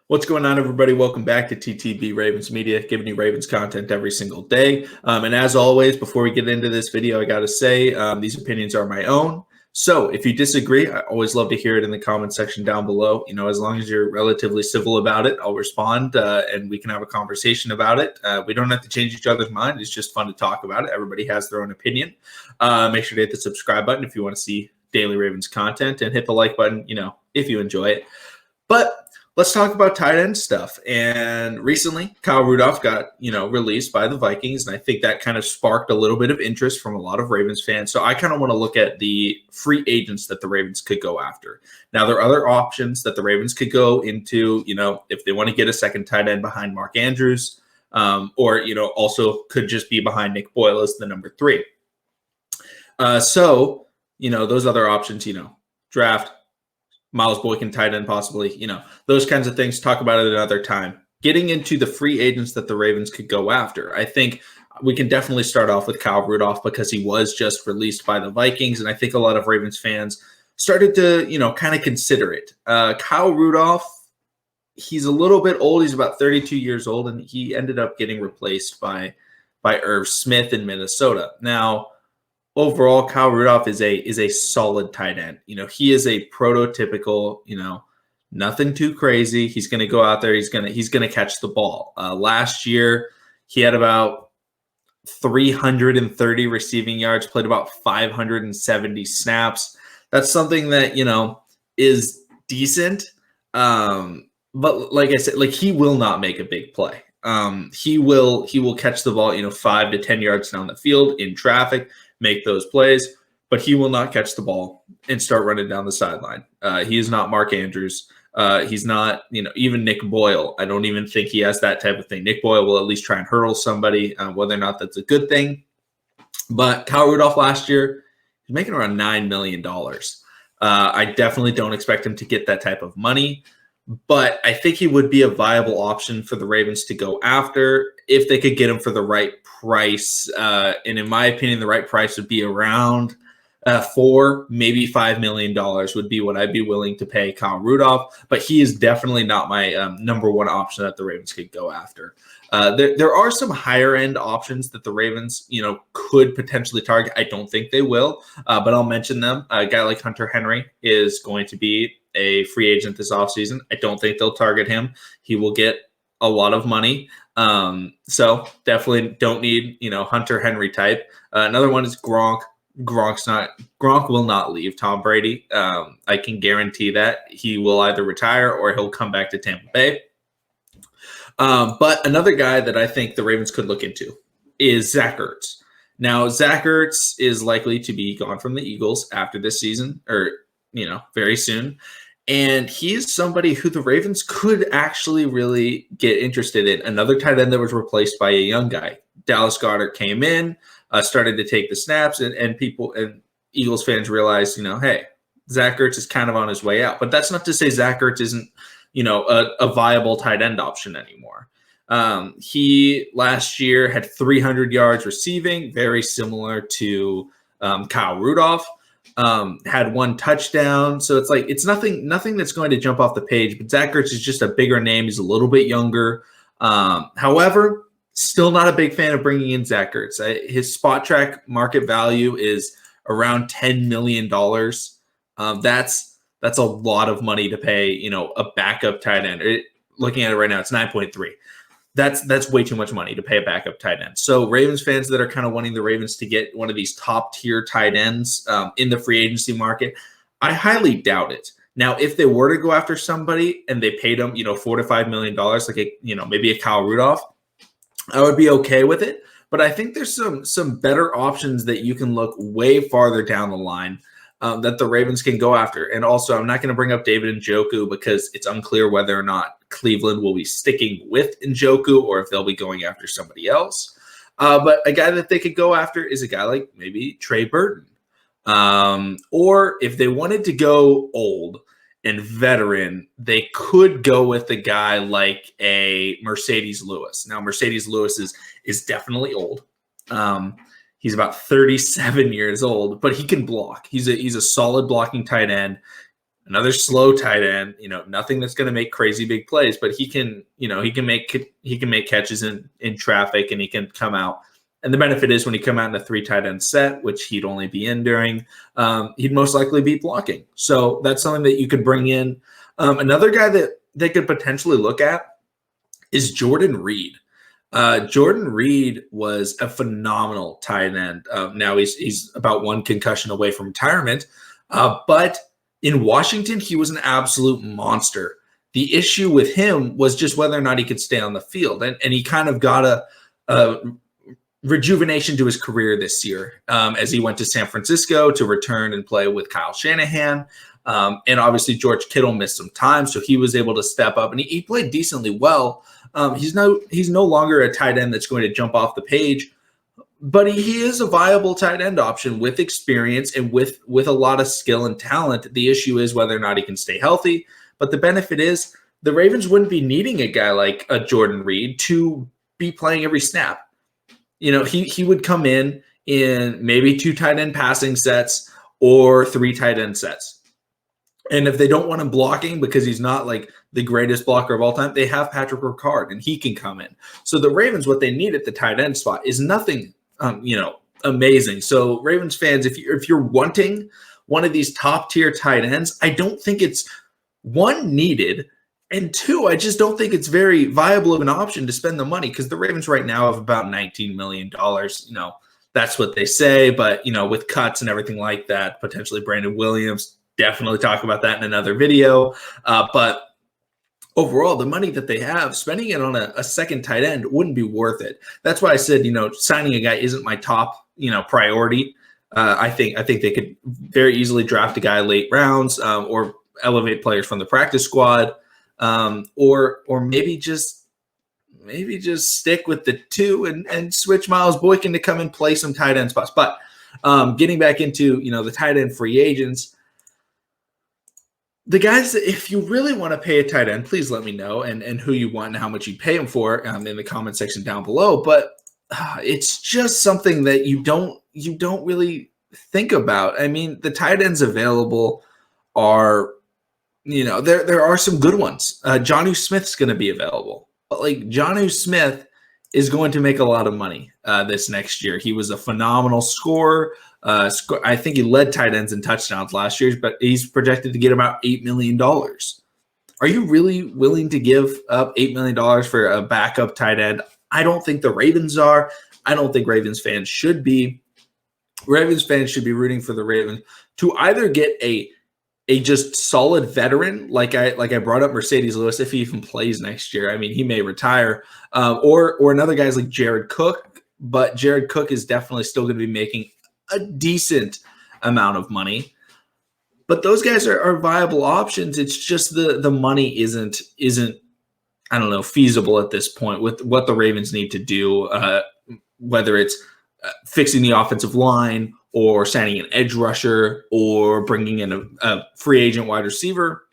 What's going on, everybody? Welcome back to TTB Ravens Media, giving you Ravens content every single day. And as always, before we get into this video, I got to say these opinions are my own. So if you disagree, I always love to hear it in the comment section down below. You know, as long as you're relatively civil about it, I'll respond and we can have a conversation about it. We don't have to change each other's mind. It's just fun to talk about it. Everybody has their own opinion. Make sure to hit the subscribe button if you want to see daily Ravens content, and hit the like button, you know, if you enjoy it. But let's talk about tight end stuff. And recently, Kyle Rudolph got, released by the Vikings, and I think that kind of sparked a little bit of interest from a lot of Ravens fans. So I kind of want to look at the free agents that the Ravens could go after. Now, there are other options that the Ravens could go into, if they want to get a second tight end behind Mark Andrews, or, also could just be behind Nick Boyle as the number 3. So, those other options, draft, Miles Boykin tight end possibly, those kinds of things. Talk about it another time. Getting into the free agents that the Ravens could go after, I think we can definitely start off with Kyle Rudolph because he was just released by the Vikings, and I think a lot of Ravens fans started to, kind of consider it. Kyle Rudolph, he's a little bit old. He's about 32 years old, and he ended up getting replaced by Irv Smith in Minnesota. Now, overall, Kyle Rudolph is a solid tight end. He is a prototypical, nothing too crazy. He's going to go out there. He's going to catch the ball. Last year, he had about 330 receiving yards, played about 570 snaps. That's something that, is decent. But like I said, he will not make a big play. He will catch the ball, 5 to 10 yards down the field in traffic, make those plays, but he will not catch the ball and start running down the sideline. He is not Mark Andrews. He's not, even Nick Boyle. I don't even think he has that type of thing. Nick Boyle will at least try and hurdle somebody, whether or not that's a good thing. But Kyle Rudolph last year, he's making around $9 million. I definitely don't expect him to get that type of money, but I think he would be a viable option for the Ravens to go after if they could get him for the right price. And in my opinion, the right price would be around $4, maybe $5 million would be what I'd be willing to pay Kyle Rudolph. But he is definitely not my number one option that the Ravens could go after. There are some higher end options that the Ravens, could potentially target. I don't think they will, but I'll mention them. A guy like Hunter Henry is going to be a free agent this offseason. I don't think they'll target him. He will get a lot of money. So definitely don't need, Hunter Henry type. Another one is Gronk. Gronk will not leave Tom Brady. I can guarantee that. He will either retire or he'll come back to Tampa Bay. But another guy that I think the Ravens could look into is Zach Ertz. Now, Zach Ertz is likely to be gone from the Eagles after this season, or, very soon. And he's somebody who the Ravens could actually really get interested in. Another tight end that was replaced by a young guy. Dallas Goedert came in, started to take the snaps, and people and Eagles fans realized, hey, Zach Ertz is kind of on his way out. But that's not to say Zach Ertz isn't, a viable tight end option anymore. He last year had 300 yards receiving, very similar to Kyle Rudolph. Had 1 touchdown. So it's nothing that's going to jump off the page, but Zach Ertz is just a bigger name. He's a little bit younger. However, still not a big fan of bringing in Zach Ertz. His spot track market value is around $10 million. That's a lot of money to pay, a backup tight end. Looking at it right now, it's 9.3. That's way too much money to pay a backup tight end. So Ravens fans that are kind of wanting the Ravens to get one of these top tier tight ends in the free agency market, I highly doubt it. Now, if they were to go after somebody and they paid them, $4 to $5 million, like maybe a Kyle Rudolph, I would be okay with it. But I think there's some better options that you can look way farther down the line that the Ravens can go after. And also, I'm not going to bring up David Njoku because it's unclear whether or not Cleveland will be sticking with Njoku or if they'll be going after somebody else. But a guy that they could go after is a guy like maybe Trey Burton. Or if they wanted to go old and veteran, they could go with a guy like a Mercedes Lewis. Now, Mercedes Lewis is definitely old. He's about 37 years old, but he can block. He's a solid blocking tight end. another slow tight end, nothing that's going to make crazy big plays, but he can make catches in traffic, and he can come out. And the benefit is when he come out in a 3 tight end set, which he'd only be in during, he'd most likely be blocking. So that's something that you could bring in. Another guy that they could potentially look at is Jordan Reed. Jordan Reed was a phenomenal tight end. Now he's about 1 concussion away from retirement, but in Washington, he was an absolute monster. The issue with him was just whether or not he could stay on the field, and he kind of got a rejuvenation to his career this year as he went to San Francisco to return and play with Kyle Shanahan. And obviously George Kittle missed some time, so he was able to step up, and he played decently well. He's no longer a tight end that's going to jump off the page, but he is a viable tight end option with experience and with a lot of skill and talent. The issue is whether or not he can stay healthy. But the benefit is the Ravens wouldn't be needing a guy like a Jordan Reed to be playing every snap. He would come in maybe 2 tight end passing sets or 3 tight end sets. And if they don't want him blocking because he's not like the greatest blocker of all time, they have Patrick Ricard, and he can come in. So the Ravens, what they need at the tight end spot is nothing, amazing. So Ravens fans, if you're wanting one of these top tier tight ends, I don't think it's 1 needed. And 2, I just don't think it's very viable of an option to spend the money, because the Ravens right now have about $19 million. That's what they say. But, with cuts and everything like that, potentially Brandon Williams, definitely talk about that in another video. But overall, the money that they have, spending it on a second tight end wouldn't be worth it. That's why I said, signing a guy isn't my top, priority. I think they could very easily draft a guy late rounds or elevate players from the practice squad. Or maybe just stick with the 2 and switch Miles Boykin to come and play some tight end spots. But getting back into the tight end free agents, the guys that, if you really want to pay a tight end, please let me know and who you want and how much you pay him for in the comment section down below. But it's just something that you don't really think about. I mean, the tight ends available are. There are some good ones. Jonnu Smith's going to be available. But Jonnu Smith is going to make a lot of money this next year. He was a phenomenal scorer. I think he led tight ends in touchdowns last year, but he's projected to get about $8 million. Are you really willing to give up $8 million for a backup tight end? I don't think the Ravens are. I don't think Ravens fans should be. Ravens fans should be rooting for the Ravens to either get a just solid veteran, like I brought up Mercedes Lewis, if he even plays next year. I mean, he may retire, or another guy's like Jared Cook, but Jared Cook is definitely still going to be making a decent amount of money. But those guys are viable options. It's just the money isn't I don't know, feasible at this point with what the Ravens need to do, whether it's fixing the offensive line or signing an edge rusher or bringing in a free agent wide receiver.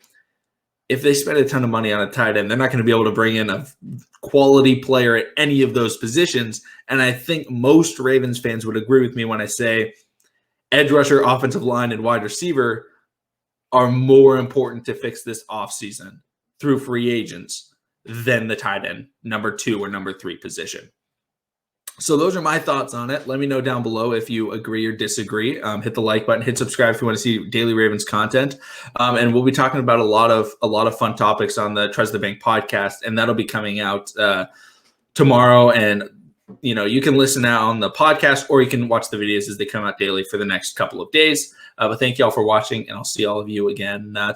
If they spend a ton of money on a tight end, they're not going to be able to bring in a quality player at any of those positions. And I think most Ravens fans would agree with me when I say edge rusher, offensive line, and wide receiver are more important to fix this offseason through free agents than the tight end number 2 or number 3 position. So those are my thoughts on it. Let me know down below if you agree or disagree. Hit the like button, hit subscribe if you want to see daily Ravens content. And we'll be talking about a lot of fun topics on the Trust the Bank podcast, and that'll be coming out tomorrow. And you can listen out on the podcast, or you can watch the videos as they come out daily for the next couple of days. But thank you all for watching, and I'll see all of you again tomorrow.